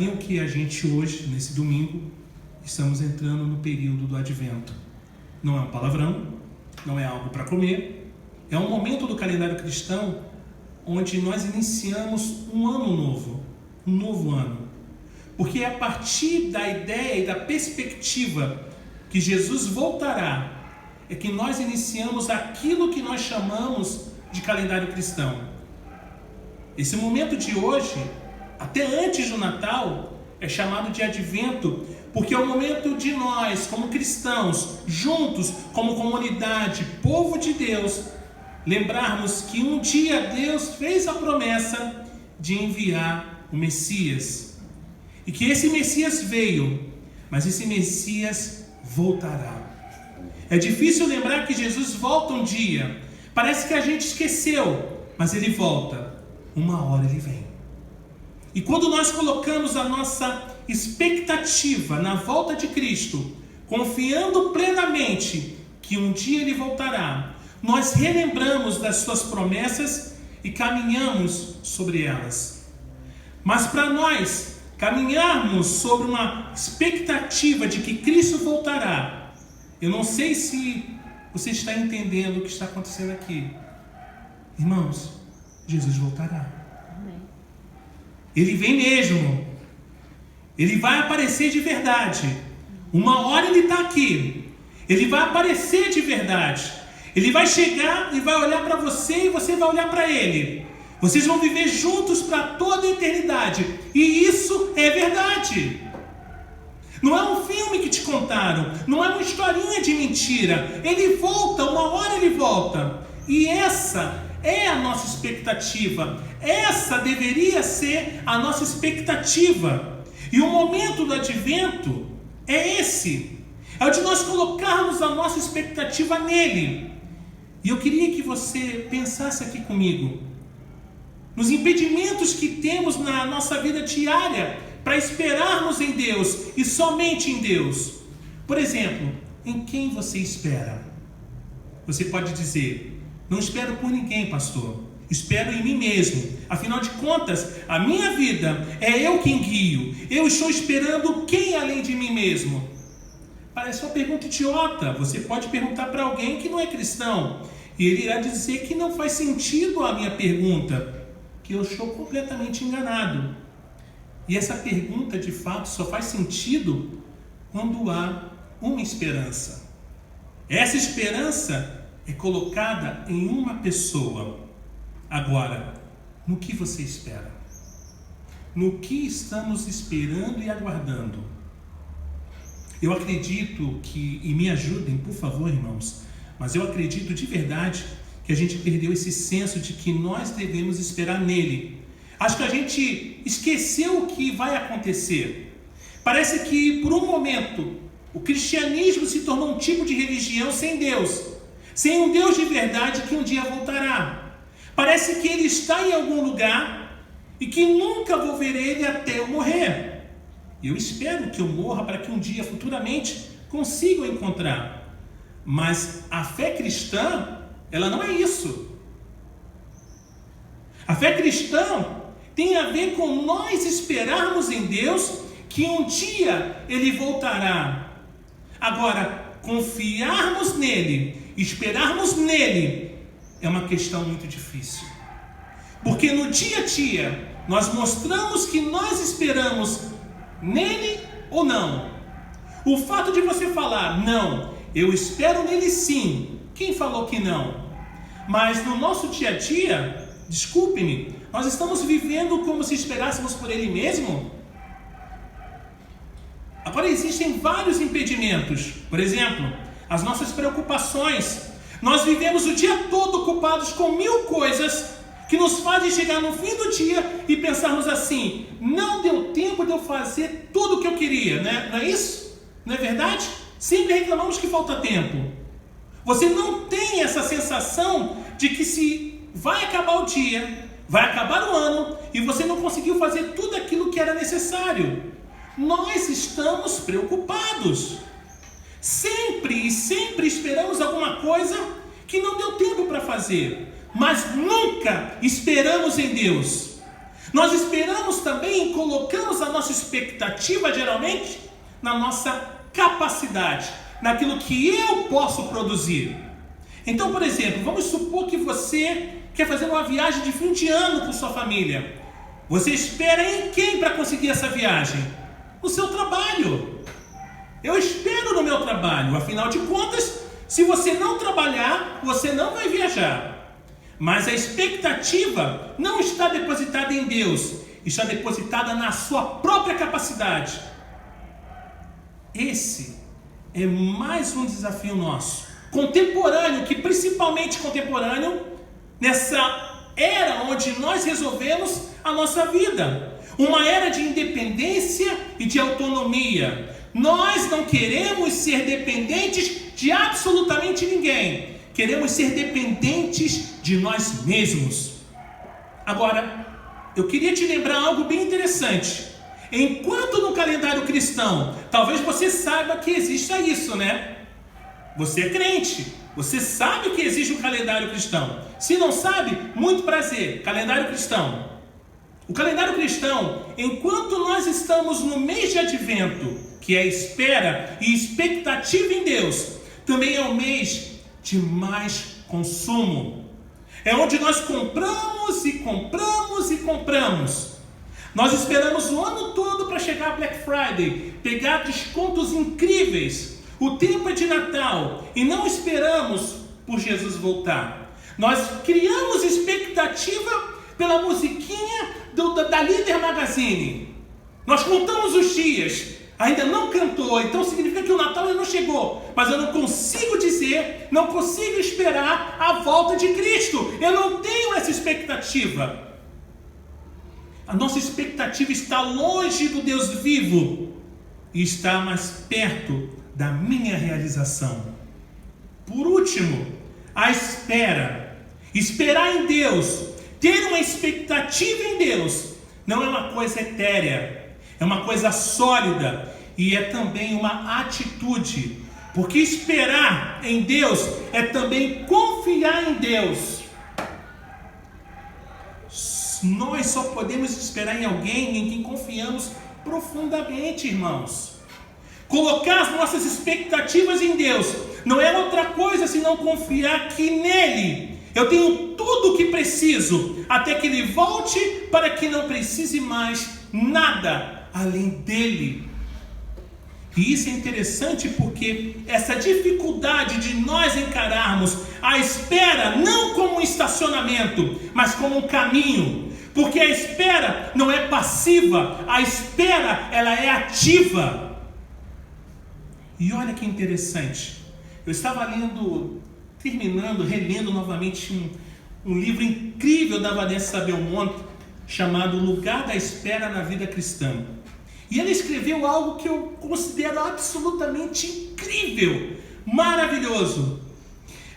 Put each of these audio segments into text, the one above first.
O que a gente hoje, nesse domingo, estamos entrando no período do Advento. Não é um palavrão, não é algo para comer, é um momento do calendário cristão onde nós iniciamos um ano novo, um novo ano. Porque é a partir da ideia e da perspectiva que Jesus voltará, é que nós iniciamos aquilo que nós chamamos de calendário cristão. Esse momento de hoje, até antes do Natal, é chamado de Advento, porque é o momento de nós, como cristãos, juntos, como comunidade, povo de Deus, lembrarmos que um dia Deus fez a promessa de enviar o Messias. E que esse Messias veio, mas esse Messias voltará. É difícil lembrar que Jesus volta um dia. Parece que a gente esqueceu, mas ele volta. Uma hora ele vem. E quando nós colocamos a nossa expectativa na volta de Cristo, confiando plenamente que um dia ele voltará, nós relembramos das suas promessas e caminhamos sobre elas. Mas para nós caminharmos sobre uma expectativa de que Cristo voltará, eu não sei se você está entendendo o que está acontecendo aqui. Irmãos, Jesus voltará. Ele vem mesmo. Ele vai aparecer de verdade. Uma hora ele está aqui. Ele vai aparecer de verdade. Ele vai chegar e vai olhar para você e você vai olhar para ele. Vocês vão viver juntos para toda a eternidade. E isso é verdade. Não é um filme que te contaram. Não é uma historinha de mentira. Ele volta, uma hora ele volta. E essa é a nossa expectativa. Essa deveria ser a nossa expectativa. E o momento do Advento é esse. É o de nós colocarmos a nossa expectativa nele. E eu queria que você pensasse aqui comigo nos impedimentos que temos na nossa vida diária para esperarmos em Deus e somente em Deus. Por exemplo, em quem você espera? Você pode dizer: não espero por ninguém, pastor. Espero em mim mesmo. Afinal de contas, a minha vida é eu quem guio. Eu estou esperando quem além de mim mesmo? Parece uma pergunta idiota. Você pode perguntar para alguém que não é cristão e ele irá dizer que não faz sentido a minha pergunta, que eu estou completamente enganado. E essa pergunta, de fato, só faz sentido quando há uma esperança. Essa esperança é colocada em uma pessoa. Agora, no que você espera? No que estamos esperando e aguardando? Eu acredito que, e me ajudem, por favor, irmãos, mas eu acredito de verdade que a gente perdeu esse senso de que nós devemos esperar nele. Acho que a gente esqueceu o que vai acontecer. Parece que, por um momento, o cristianismo se tornou um tipo de religião sem Deus. Sem um Deus de verdade que um dia voltará. Parece que ele está em algum lugar e que nunca vou ver ele até eu morrer. Eu espero que eu morra para que um dia, futuramente, consiga o encontrar. Mas a fé cristã, ela não é isso. A fé cristã tem a ver com nós esperarmos em Deus que um dia ele voltará. Agora, confiarmos nele, esperarmos nele, é uma questão muito difícil. Porque no dia a dia, nós mostramos que nós esperamos nele ou não. O fato de você falar, não, eu espero nele sim. Quem falou que não? Mas no nosso dia a dia, desculpe-me, nós estamos vivendo como se esperássemos por ele mesmo? Agora existem vários impedimentos. Por exemplo, as nossas preocupações. Nós vivemos o dia todo ocupados com 1000 coisas que nos fazem chegar no fim do dia e pensarmos assim: não deu tempo de eu fazer tudo o que eu queria, né? Não é isso? Não é verdade? Sempre reclamamos que falta tempo. Você não tem essa sensação de que se vai acabar o dia, vai acabar o ano e você não conseguiu fazer tudo aquilo que era necessário. Nós estamos preocupados. Sempre e sempre esperamos alguma coisa que não deu tempo para fazer, mas nunca esperamos em Deus. Nós esperamos também e colocamos a nossa expectativa, geralmente, na nossa capacidade, naquilo que eu posso produzir. Então, por exemplo, vamos supor que você quer fazer uma viagem de fim de ano com sua família. Você espera em quem para conseguir essa viagem? No seu trabalho. Eu espero no meu trabalho. Afinal de contas, se você não trabalhar, você não vai viajar. Mas a expectativa não está depositada em Deus, está depositada na sua própria capacidade. Esse é mais um desafio nosso, contemporâneo, que principalmente contemporâneo, nessa era onde nós resolvemos a nossa vida. Uma era de independência e de autonomia. Nós não queremos ser dependentes de absolutamente ninguém. Queremos ser dependentes de nós mesmos. Agora, eu queria te lembrar algo bem interessante. Enquanto no calendário cristão, talvez você saiba que exista isso, né? Você é crente, você sabe que existe um calendário cristão. Se não sabe, muito prazer, calendário cristão. O calendário cristão, enquanto nós estamos no mês de advento, que é espera e expectativa em Deus, também é o mês de mais consumo. É onde nós compramos e compramos e compramos. Nós esperamos o ano todo para chegar a Black Friday, pegar descontos incríveis. O tempo é de Natal e não esperamos por Jesus voltar. Nós criamos expectativa pela musiquinha da Líder Magazine. Nós contamos os dias, ainda não cantou, então significa que o Natal ainda não chegou. Mas eu não consigo dizer, não consigo esperar a volta de Cristo. Eu não tenho essa expectativa. A nossa expectativa está longe do Deus vivo e está mais perto da minha realização. Por último, a espera. Esperar em Deus, ter uma expectativa em Deus, não é uma coisa etérea, é uma coisa sólida e é também uma atitude. Porque esperar em Deus é também confiar em Deus. Nós só podemos esperar em alguém em quem confiamos profundamente, irmãos. Colocar as nossas expectativas em Deus não é outra coisa senão confiar que nele eu tenho tudo o que preciso, até que ele volte, para que não precise mais nada além dele. E isso é interessante porque essa dificuldade de nós encararmos a espera não como um estacionamento, mas como um caminho. Porque a espera não é passiva, a espera ela é ativa. E olha que interessante, eu estava relendo novamente um livro incrível da Vanessa Belmonte, chamado Lugar da Espera na Vida Cristã. E ela escreveu algo que eu considero absolutamente incrível, maravilhoso.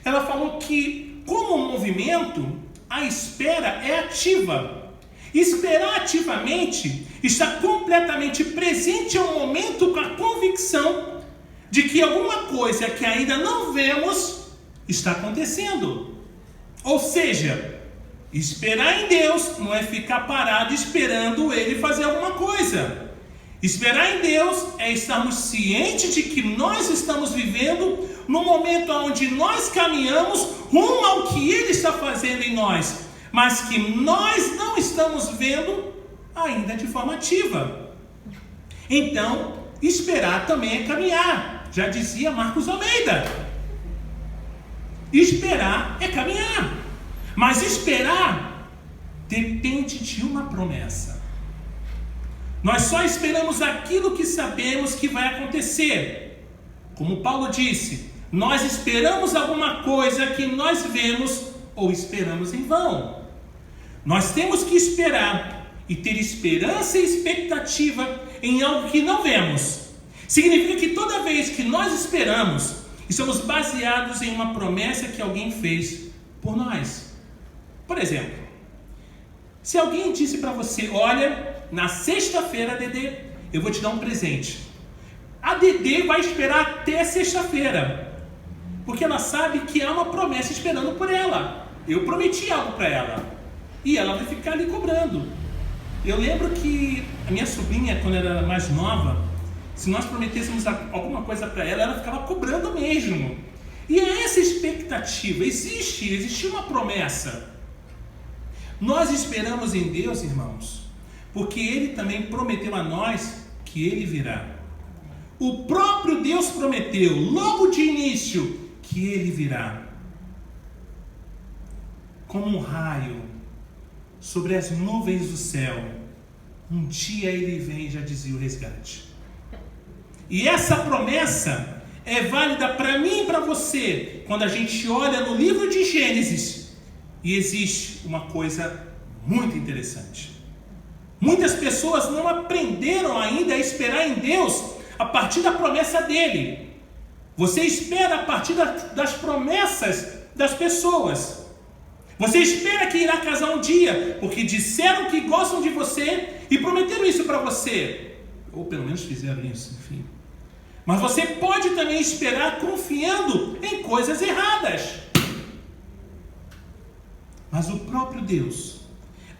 Ela falou que, como um movimento, a espera é ativa. Esperar ativamente está completamente presente ao momento com a convicção de que alguma coisa que ainda não vemos está acontecendo. Ou seja, esperar em Deus não é ficar parado esperando Ele fazer alguma coisa. Esperar em Deus é estarmos cientes de que nós estamos vivendo no momento onde nós caminhamos rumo ao que Ele está fazendo em nós, mas que nós não estamos vendo ainda de forma ativa. Então, esperar também é caminhar, já dizia Marcos Almeida. Esperar é caminhar, mas esperar depende de uma promessa. Nós só esperamos aquilo que sabemos que vai acontecer. Como Paulo disse, nós esperamos alguma coisa que nós vemos ou esperamos em vão. Nós temos que esperar e ter esperança e expectativa em algo que não vemos. Significa que toda vez que nós esperamos, estamos baseados em uma promessa que alguém fez por nós. Por exemplo, se alguém disse para você, olha, na sexta-feira, Dedê, eu vou te dar um presente. A Dedê vai esperar até sexta-feira, porque ela sabe que há uma promessa esperando por ela. Eu prometi algo para ela, e ela vai ficar ali cobrando. Eu lembro que a minha sobrinha, quando ela era mais nova, se nós prometêssemos alguma coisa para ela, ela ficava cobrando mesmo. E é essa expectativa. Existe uma promessa. Nós esperamos em Deus, irmãos, porque Ele também prometeu a nós que Ele virá. O próprio Deus prometeu, logo de início, que Ele virá. Como um raio sobre as nuvens do céu, um dia Ele vem, já dizia o resgate. E essa promessa é válida para mim e para você, quando a gente olha no livro de Gênesis, e existe uma coisa muito interessante. Muitas pessoas não aprenderam ainda a esperar em Deus a partir da promessa dele. Você espera a partir das promessas das pessoas. Você espera que irá casar um dia, porque disseram que gostam de você e prometeram isso para você. Ou pelo menos fizeram isso, enfim. Mas você pode também esperar confiando em coisas erradas. Mas o próprio Deus,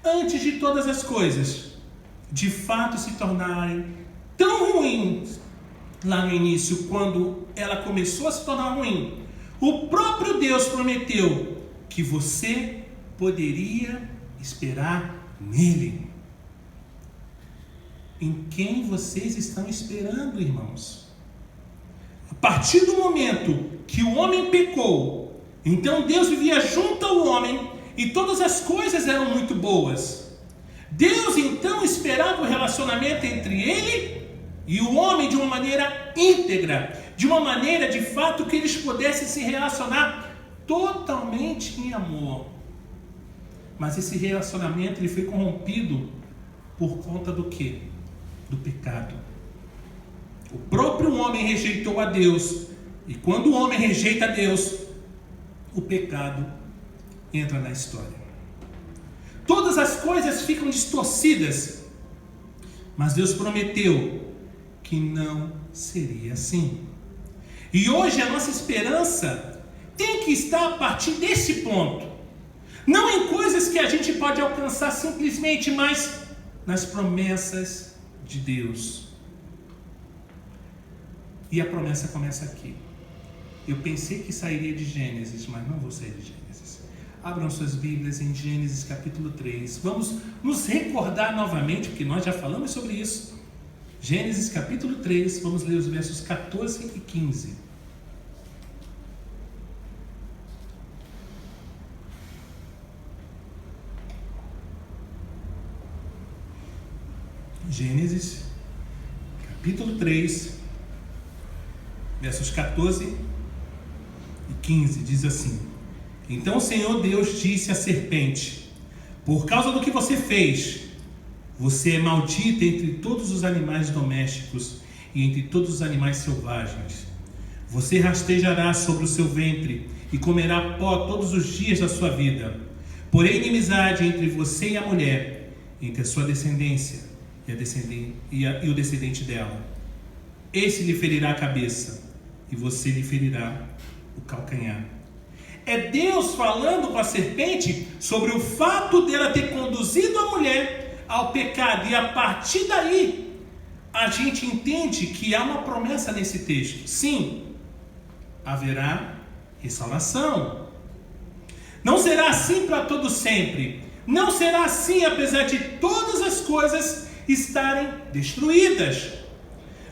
antes de todas as coisas, de fato se tornarem tão ruins lá no início, quando ela começou a se tornar ruim, o próprio Deus prometeu que você poderia esperar nele. Em quem vocês estão esperando, irmãos? A partir do momento que o homem pecou, então Deus vivia junto ao homem e todas as coisas eram muito boas. Deus então esperava o relacionamento entre ele e o homem de uma maneira íntegra, de uma maneira de fato que eles pudessem se relacionar totalmente em amor. Mas esse relacionamento ele foi corrompido por conta do quê? Do pecado. O próprio homem rejeitou a Deus, e quando o homem rejeita a Deus, o pecado entra na história. Todas as coisas ficam distorcidas, mas Deus prometeu que não seria assim. E hoje a nossa esperança tem que estar a partir desse ponto, não em coisas que a gente pode alcançar simplesmente, mas nas promessas de Deus. E a promessa começa aqui. Eu pensei que sairia de Gênesis, mas não vou sair de Gênesis. Abram suas Bíblias em Gênesis capítulo 3. Vamos nos recordar novamente, porque nós já falamos sobre isso. Gênesis capítulo 3, vamos ler os versos 14 e 15. Gênesis capítulo 3, versos 14 e 15, diz assim: Então o Senhor Deus disse à serpente: Por causa do que você fez, você é maldita entre todos os animais domésticos e entre todos os animais selvagens. Você rastejará sobre o seu ventre e comerá pó todos os dias da sua vida. Porém, inimizade entre você e a mulher, entre a sua descendência e o descendente dela. Esse lhe ferirá a cabeça, e você lhe ferirá o calcanhar. É Deus falando com a serpente sobre o fato dela ter conduzido a mulher ao pecado. E a partir daí, a gente entende que há uma promessa nesse texto. Sim, haverá restauração. Não será assim para todo sempre. Não será assim apesar de todas as coisas estarem destruídas.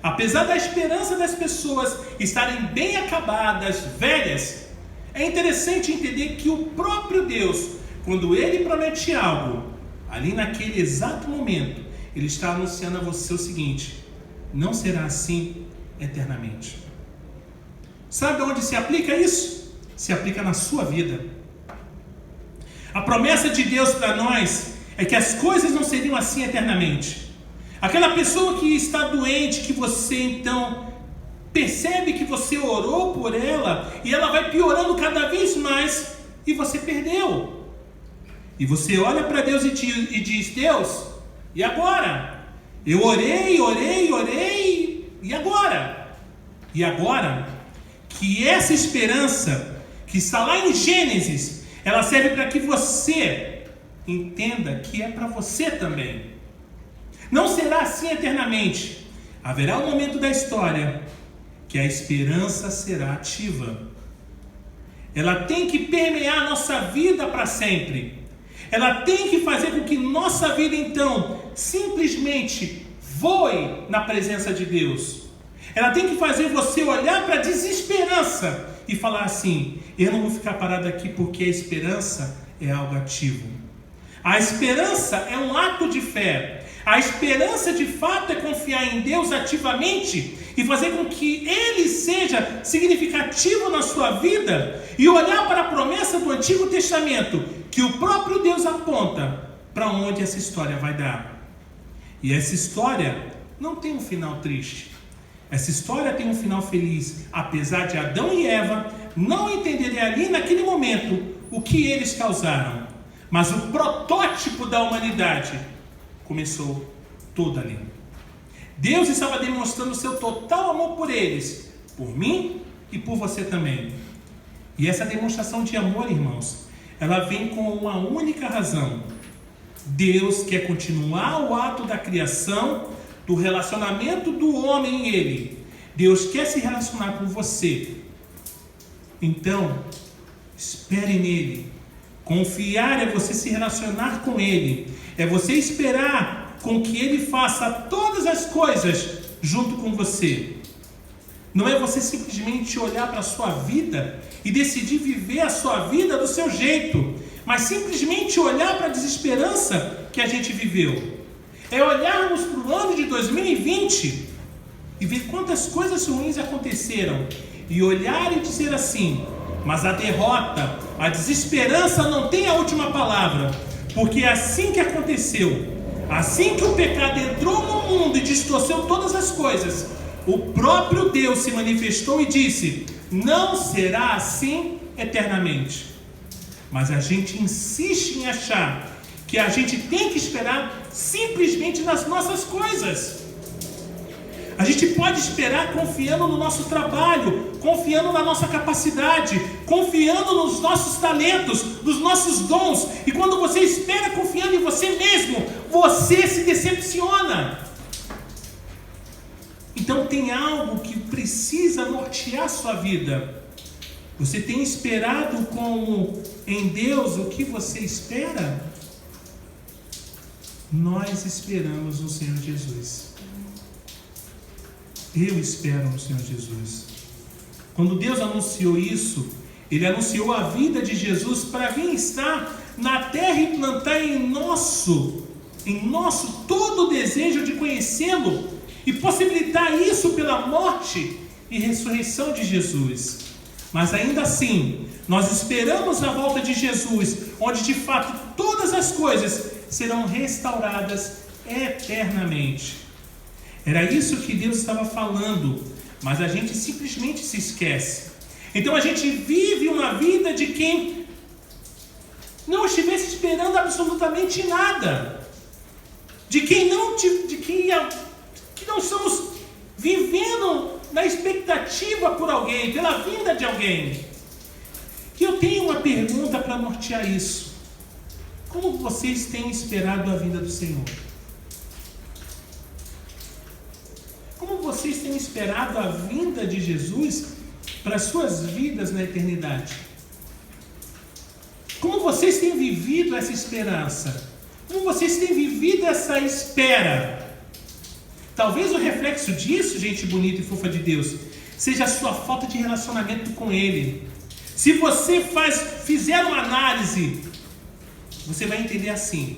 Apesar da esperança das pessoas estarem bem acabadas, velhas, é interessante entender que o próprio Deus, quando Ele promete algo, ali naquele exato momento, Ele está anunciando a você o seguinte: não será assim eternamente. Sabe onde se aplica isso? Se aplica na sua vida. A promessa de Deus para nós é que as coisas não seriam assim eternamente. Aquela pessoa que está doente, que você então percebe que você orou por ela e ela vai piorando cada vez mais e você perdeu. E você olha para Deus e diz: Deus, e agora? Eu orei, e agora? E agora? Que essa esperança que está lá em Gênesis, ela serve para que você entenda que é para você também. Não será assim eternamente. Haverá um momento da história que a esperança será ativa. Ela tem que permear a nossa vida para sempre. Ela tem que fazer com que nossa vida, então, simplesmente voe na presença de Deus. Ela tem que fazer você olhar para a desesperança e falar assim: eu não vou ficar parado aqui, porque a esperança é algo ativo. A esperança é um ato de fé. A esperança de fato é confiar em Deus ativamente e fazer com que Ele seja significativo na sua vida e olhar para a promessa do Antigo Testamento, que o próprio Deus aponta para onde essa história vai dar. E essa história não tem um final triste. Essa história tem um final feliz, apesar de Adão e Eva não entenderem ali naquele momento o que eles causaram. Mas o protótipo da humanidade começou todo ali. Deus estava demonstrando o seu total amor por eles, por mim e por você também. E essa demonstração de amor, irmãos, ela vem com uma única razão. Deus quer continuar o ato da criação, do relacionamento do homem e ele. Deus quer se relacionar com você. Então, espere nele. Confiar é você se relacionar com ele. É você esperar com que ele faça todas as coisas junto com você. Não é você simplesmente olhar para a sua vida e decidir viver a sua vida do seu jeito, mas simplesmente olhar para a desesperança que a gente viveu. É olharmos para o ano de 2020 e ver quantas coisas ruins aconteceram e olhar e dizer assim: mas a derrota, a desesperança não tem a última palavra, porque é assim que aconteceu. Assim que o pecado entrou no mundo e distorceu todas as coisas, o próprio Deus se manifestou e disse: não será assim eternamente. Mas a gente insiste em achar que a gente tem que esperar simplesmente nas nossas coisas. A gente pode esperar confiando no nosso trabalho, confiando na nossa capacidade, confiando nos nossos talentos, nos nossos dons. E quando você espera confiando em você mesmo, você se decepciona. Então tem algo que precisa nortear a sua vida. Você tem esperado como em Deus o que você espera? Nós esperamos no Senhor Jesus. Eu espero no Senhor Jesus. Quando Deus anunciou isso, Ele anunciou a vida de Jesus para vir estar na terra e plantar em nosso todo o desejo de conhecê-lo e possibilitar isso pela morte e ressurreição de Jesus. Mas ainda assim, nós esperamos a volta de Jesus, onde de fato todas as coisas serão restauradas eternamente. Era isso que Deus estava falando, mas a gente simplesmente se esquece. Então a gente vive uma vida de quem não estivesse esperando absolutamente nada, de quem que não estamos vivendo na expectativa por alguém, pela vinda de alguém. E eu tenho uma pergunta para nortear isso: como vocês têm esperado a vinda do Senhor? Como vocês têm esperado a vinda de Jesus para as suas vidas na eternidade? Como vocês têm vivido essa esperança? Como vocês têm vivido essa espera? Talvez o reflexo disso, gente bonita e fofa de Deus, seja a sua falta de relacionamento com Ele. Se você fizer uma análise, você vai entender assim: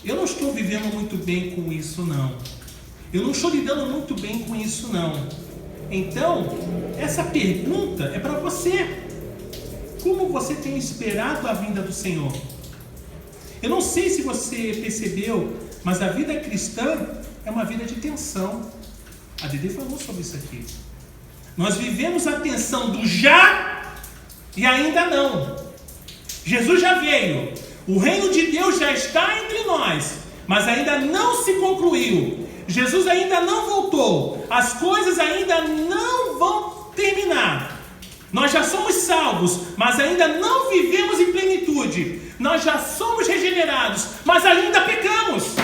eu não estou vivendo muito bem com isso não. Eu não estou lidando muito bem com isso não. Então, essa pergunta é para você. Como você tem esperado a vinda do Senhor? Eu não sei se você percebeu, mas a vida cristã é uma vida de tensão. A Dede falou sobre isso aqui. Nós vivemos a tensão do já e ainda não. Jesus já veio. O reino de Deus já está entre nós, mas ainda não se concluiu. Jesus ainda não voltou. As coisas ainda não vão terminar. Nós já somos salvos, mas ainda não vivemos em plenitude. Nós já somos regenerados, mas ainda pecamos.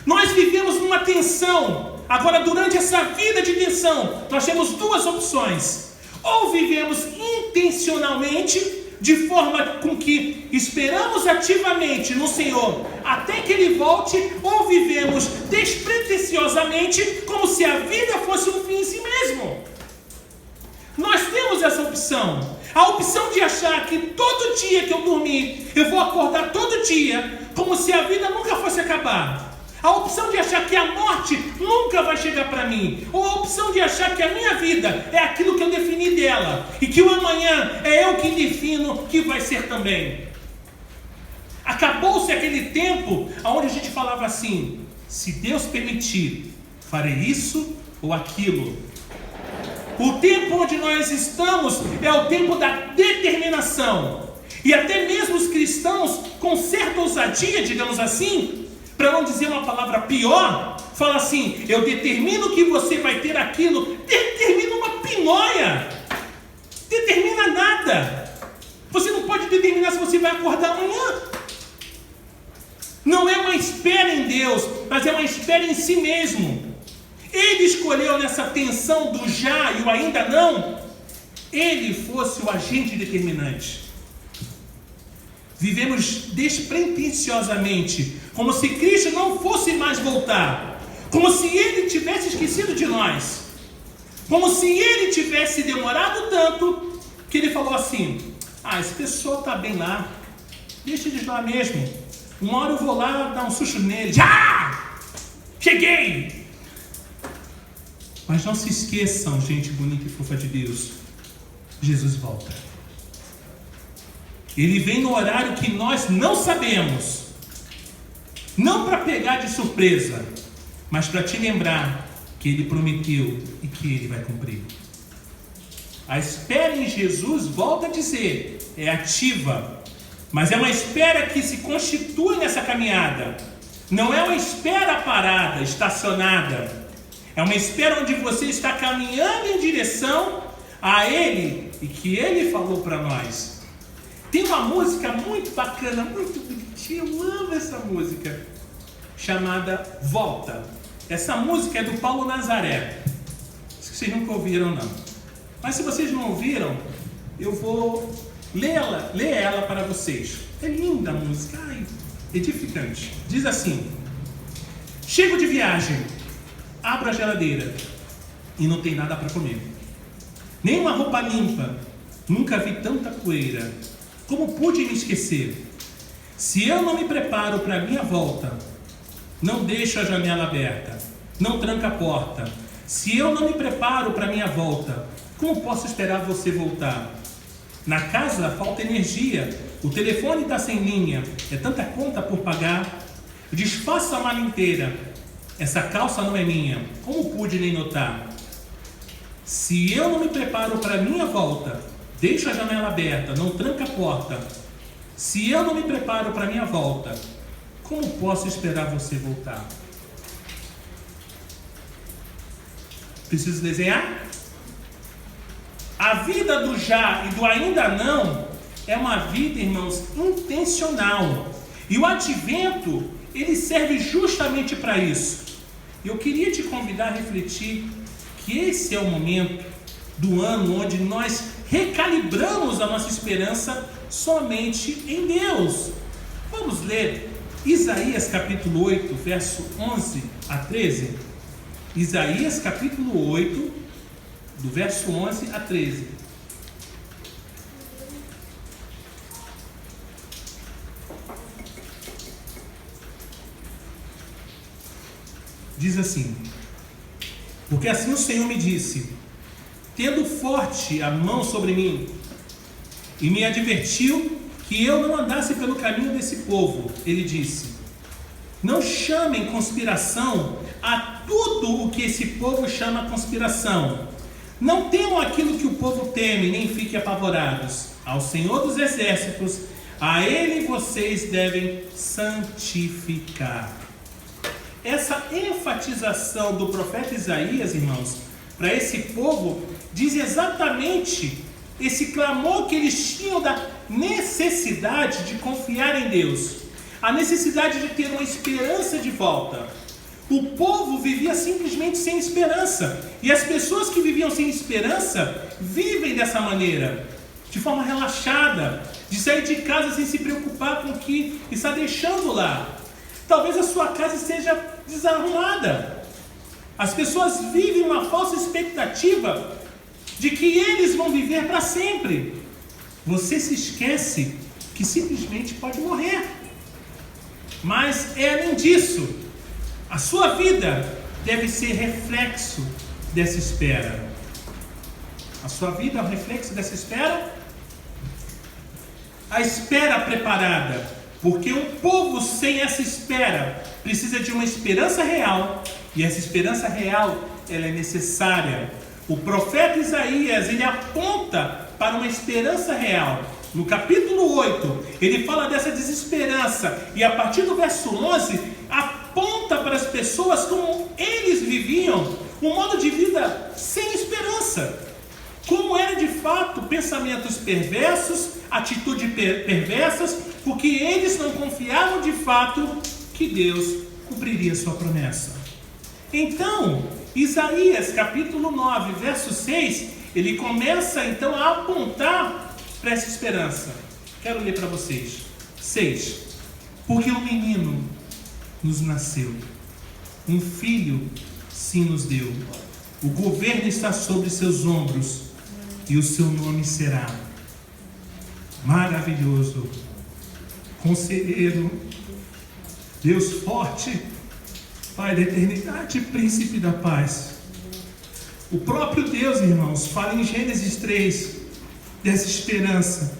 Nós vivemos numa tensão. Agora, durante essa vida de tensão, nós temos duas opções. Ou vivemos intencionalmente, de forma com que esperamos ativamente no Senhor até que Ele volte, ou vivemos despretensiosamente, como se a vida fosse um fim em si mesmo. Nós temos essa opção. A opção de achar que todo dia que eu dormir, eu vou acordar todo dia, como se a vida nunca fosse acabar. A opção de achar que a morte nunca vai chegar para mim. Ou a opção de achar que a minha vida é aquilo que eu defini dela. E que o amanhã é eu que defino que vai ser também. Acabou-se aquele tempo onde a gente falava assim: se Deus permitir, farei isso ou aquilo. O tempo onde nós estamos é o tempo da determinação. E até mesmo os cristãos, com certa ousadia, digamos assim, para não dizer uma palavra pior, fala assim: eu determino que você vai ter aquilo. Determina uma pinóia. Determina nada. Você não pode determinar se você vai acordar amanhã. Não é uma espera em Deus, mas é uma espera em si mesmo. Ele escolheu nessa tensão do já e o ainda não, Ele fosse o agente determinante. Vivemos despretensiosamente, como se Cristo não fosse mais voltar, como se Ele tivesse esquecido de nós, como se Ele tivesse demorado tanto, que Ele falou assim: esse pessoal está bem lá, deixa eles lá mesmo, uma hora eu vou lá dar um susto neles, cheguei! Mas não se esqueçam, gente bonita e fofa de Deus, Jesus volta. Ele vem no horário que nós não sabemos. Não para pegar de surpresa, mas para te lembrar que Ele prometeu e que Ele vai cumprir. A espera em Jesus, volta a dizer, é ativa. Mas é uma espera que se constitui nessa caminhada. Não é uma espera parada, estacionada. É uma espera onde você está caminhando em direção a Ele e que Ele falou para nós. Tem uma música muito bacana, muito bonitinha, eu amo essa música, chamada Volta. Essa música é do Paulo Nazaré. Vocês nunca ouviram, não. Mas se vocês não ouviram, eu vou ler ela para vocês. É linda a música, edificante. Diz assim: chego de viagem, abro a geladeira e não tem nada para comer. Nem uma roupa limpa, nunca vi tanta poeira. Como pude me esquecer? Se eu não me preparo para a minha volta, não deixo a janela aberta, não tranca a porta. Se eu não me preparo para a minha volta, como posso esperar você voltar? Na casa falta energia, o telefone está sem linha, é tanta conta por pagar. Desfaço a mala inteira, essa calça não é minha, como pude nem notar? Se eu não me preparo para a minha volta, deixo a janela aberta, não tranca a porta. Se eu não me preparo para a minha volta, como posso esperar você voltar? Preciso desenhar? A vida do já e do ainda não é uma vida, irmãos, intencional. E o advento, ele serve justamente para isso. Eu queria te convidar a refletir que esse é o momento do ano onde nós recalibramos a nossa esperança somente em Deus. Vamos ler Isaías capítulo 8, verso 11 a 13. Isaías capítulo 8, do verso 11 a 13. Diz assim: porque assim o Senhor me disse, tendo forte a mão sobre mim, e me advertiu que eu não andasse pelo caminho desse povo. Ele disse: não chamem conspiração a tudo o que esse povo chama conspiração. Não temam aquilo que o povo teme, nem fiquem apavorados. Ao Senhor dos Exércitos, a Ele vocês devem santificar. Essa enfatização do profeta Isaías, irmãos, para esse povo, diz exatamente esse clamor que eles tinham da necessidade de confiar em Deus, a necessidade de ter uma esperança de volta. O povo vivia simplesmente sem esperança. E as pessoas que viviam sem esperança vivem dessa maneira, de forma relaxada, de sair de casa sem se preocupar com o que está deixando lá. Talvez a sua casa esteja desarrumada. As pessoas vivem uma falsa expectativa de que eles vão viver para sempre. Você se esquece que simplesmente pode morrer. Mas é além disso. A sua vida deve ser reflexo dessa espera. A sua vida é um reflexo dessa espera? A espera preparada, porque um povo sem essa espera precisa de uma esperança real, e essa esperança real, ela é necessária. O profeta Isaías, ele aponta para uma esperança real. No capítulo 8, ele fala dessa desesperança, e a partir do verso 11, aponta para as pessoas como eles viviam um modo de vida sem esperança. Como era de fato pensamentos perversos, atitudes perversas, porque eles não confiavam de fato que Deus cumpriria sua promessa. Então, Isaías capítulo 9, verso 6, ele começa então a apontar para essa esperança. Quero ler para vocês. 6. Porque um menino nos nasceu, um filho se nos deu. O governo está sobre seus ombros, e o seu nome será Maravilhoso, Conselheiro, Deus forte, Pai da eternidade, Príncipe da paz. O próprio Deus, irmãos, fala em Gênesis 3 dessa esperança.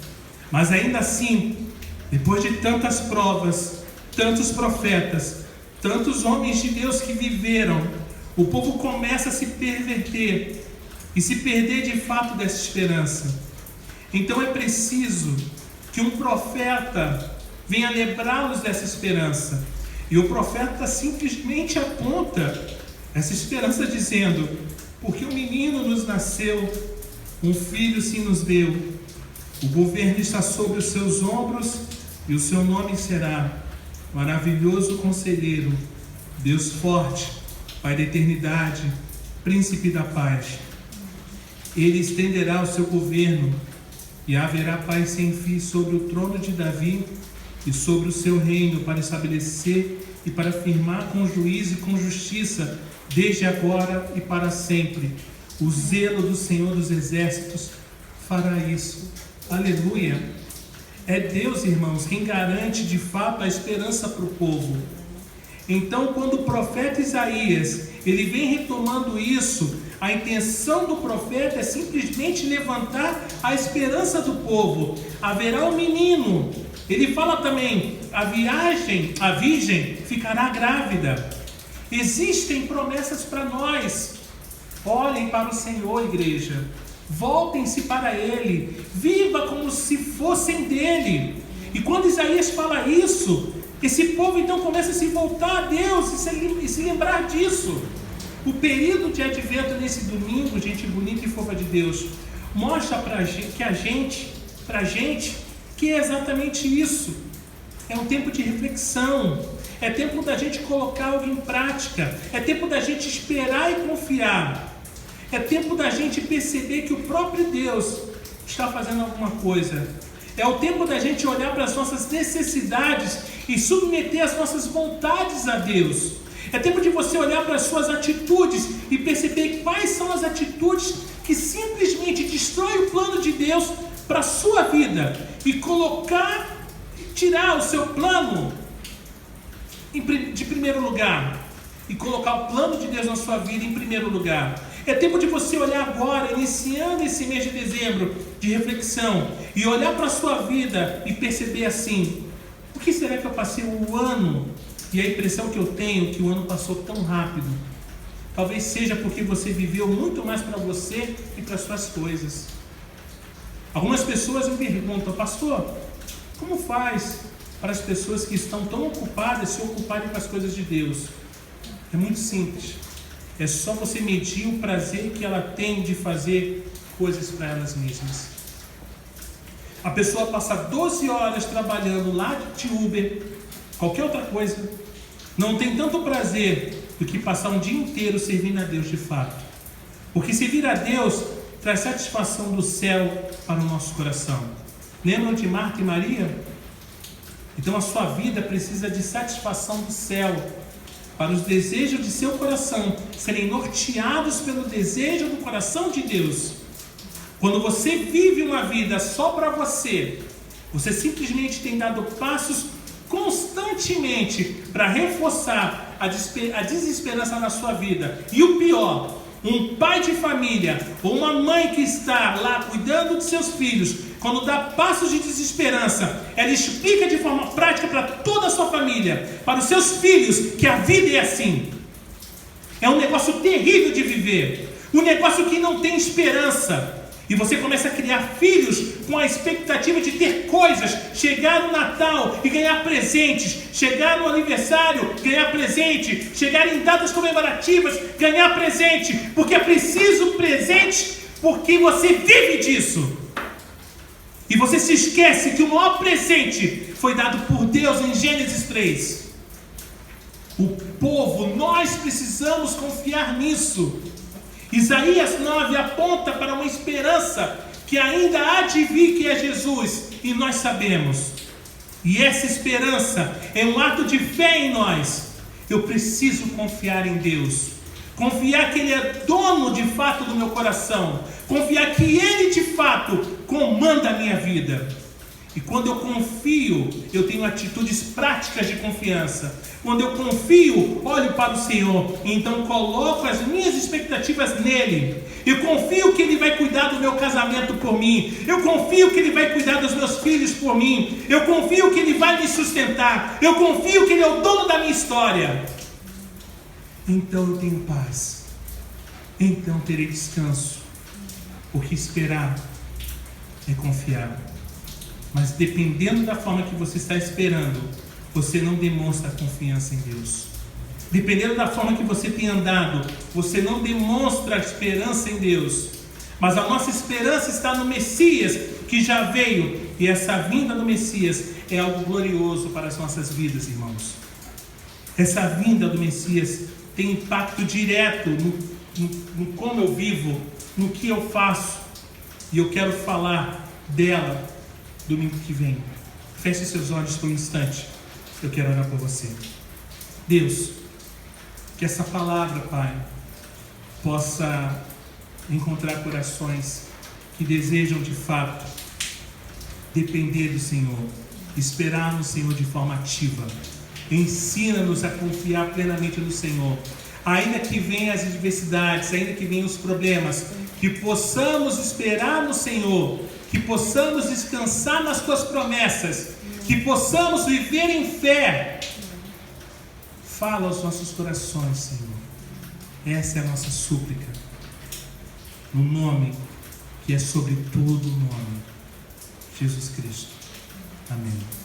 Mas ainda assim, depois de tantas provas, tantos profetas, tantos homens de Deus que viveram, o povo começa a se perverter e se perder de fato dessa esperança. Então é preciso que um profeta venha lembrá-los dessa esperança. E o profeta simplesmente aponta essa esperança dizendo: porque um menino nos nasceu, um filho se nos deu, o governo está sobre os seus ombros, e o seu nome será Maravilhoso Conselheiro, Deus forte, Pai da eternidade, Príncipe da paz. Ele estenderá o seu governo, e haverá paz sem fim sobre o trono de Davi e sobre o seu reino, para estabelecer e para firmar com juízo e com justiça, desde agora e para sempre. O zelo do Senhor dos Exércitos fará isso. Aleluia! É Deus, irmãos, quem garante de fato a esperança para o povo. Então, quando o profeta Isaías, ele vem retomando isso, a intenção do profeta é simplesmente levantar a esperança do povo. Haverá um menino. Ele fala também, a virgem ficará grávida. Existem promessas para nós. Olhem para o Senhor, igreja. Voltem-se para Ele. Viva como se fossem dele. E quando Isaías fala isso, esse povo então começa a se voltar a Deus e se lembrar disso. O período de advento nesse domingo, gente bonita e fofa de Deus, mostra pra gente que é exatamente isso. É um tempo de reflexão. É tempo da gente colocar algo em prática. É tempo da gente esperar e confiar. É tempo da gente perceber que o próprio Deus está fazendo alguma coisa. É o tempo da gente olhar para as nossas necessidades e submeter as nossas vontades a Deus. É tempo de você olhar para as suas atitudes e perceber quais são as atitudes que simplesmente destroem o plano de Deus para a sua vida e tirar o seu plano de primeiro lugar e colocar o plano de Deus na sua vida em primeiro lugar. É tempo de você olhar agora, iniciando esse mês de dezembro de reflexão, e olhar para a sua vida e perceber assim: o que será que eu passei o ano? E a impressão que eu tenho é que o ano passou tão rápido. Talvez seja porque você viveu muito mais para você e para as suas coisas. Algumas pessoas me perguntam: pastor, como faz para as pessoas que estão tão ocupadas se ocuparem com as coisas de Deus? É muito simples. É só você medir o prazer que ela tem de fazer coisas para elas mesmas. A pessoa passa 12 horas trabalhando lá de Uber, qualquer outra coisa, não tem tanto prazer do que passar um dia inteiro servindo a Deus de fato. Porque servir a Deus traz satisfação do céu para o nosso coração. Lembram de Marta e Maria? Então a sua vida precisa de satisfação do céu, para os desejos de seu coração serem norteados pelo desejo do coração de Deus. Quando você vive uma vida só para você, você simplesmente tem dado passos constantemente para reforçar a desesperança na sua vida. E o pior, um pai de família ou uma mãe que está lá cuidando de seus filhos, quando dá passos de desesperança, ela explica de forma prática para toda a sua família, para os seus filhos, que a vida é assim. É um negócio terrível de viver, um negócio que não tem esperança. E você começa a criar filhos com a expectativa de ter coisas, chegar no Natal e ganhar presentes, chegar no aniversário, ganhar presente, chegar em datas comemorativas, ganhar presente, porque é preciso presente, porque você vive disso. E você se esquece que o maior presente foi dado por Deus em Gênesis 3. O povo, nós precisamos confiar nisso. Isaías 9 aponta para uma esperança que ainda há de vir, que é Jesus, e nós sabemos. E essa esperança é um ato de fé em nós. Eu preciso confiar em Deus, confiar que Ele é dono de fato do meu coração, confiar que Ele de fato comanda a minha vida. E quando eu confio, eu tenho atitudes práticas de confiança. Quando eu confio, olho para o Senhor, e então coloco as minhas expectativas nele. Eu confio que Ele vai cuidar do meu casamento por mim. Eu confio que Ele vai cuidar dos meus filhos por mim. Eu confio que Ele vai me sustentar. Eu confio que Ele é o dono da minha história. Então eu tenho paz. Então terei descanso. Porque esperar é confiar. Mas dependendo da forma que você está esperando, você não demonstra confiança em Deus. Dependendo da forma que você tem andado, você não demonstra esperança em Deus. Mas a nossa esperança está no Messias, que já veio. E essa vinda do Messias é algo glorioso para as nossas vidas, irmãos. Essa vinda do Messias tem impacto direto no como eu vivo, no que eu faço. E eu quero falar dela domingo que vem. Feche seus olhos por um instante. Eu quero orar por você. Deus, que essa palavra, Pai, possa encontrar corações que desejam de fato depender do Senhor, esperar no Senhor de forma ativa. Ensina-nos a confiar plenamente no Senhor, ainda que venham as adversidades, ainda que venham os problemas, que possamos esperar no Senhor, que possamos descansar nas Tuas promessas, que possamos viver em fé. Fala aos nossos corações, Senhor. Essa é a nossa súplica, no nome que é sobre todo nome, Jesus Cristo. Amém.